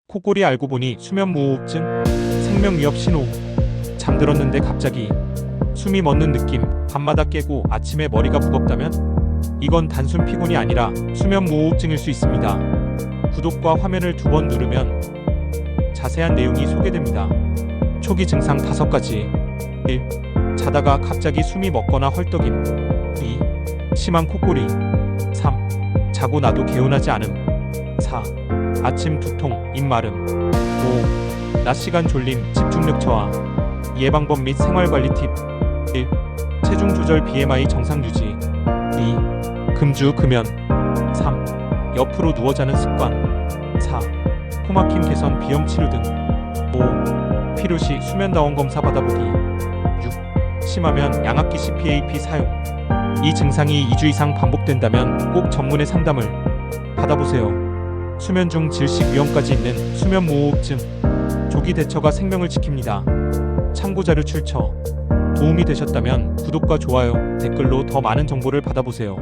코골이 알고 보니 수면무호흡증, 생명위협 신호. 잠들었는데 갑자기 숨이 멎는 느낌, 밤마다 깨고 아침에 머리가 무겁다면 이건 단순 피곤이 아니라 수면무호흡증일 수 있습니다. 구독과 화면을 2번 누르면 자세한 내용이 소개됩니다. 초기 증상 5가지. 1. 자다가 갑자기 숨이 멎거나 헐떡임. 2. 심한 코골이. 3. 자고 나도 개운하지 않음. 4. 아침 두통, 입 마름. 5. 낮 시간 졸림, 집중력 저하. 예방법 및 생활관리 팁. 1. 체중 조절 BMI 정상 유지. 2. 금주 금연. 3. 옆으로 누워 자는 습관. 4. 코막힘 개선 비염 치료 등. 5. 필요시 수면다원 검사 받아보기. 6. 심하면 양압기 CPAP 사용. 이 증상이 2주 이상 반복된다면 꼭 전문의 상담을 받아보세요. 수면 중 질식 위험까지 있는 수면무호흡증. 조기 대처가 생명을 지킵니다. 참고자료 출처. 도움이 되셨다면 구독과 좋아요, 댓글로 더 많은 정보를 받아보세요.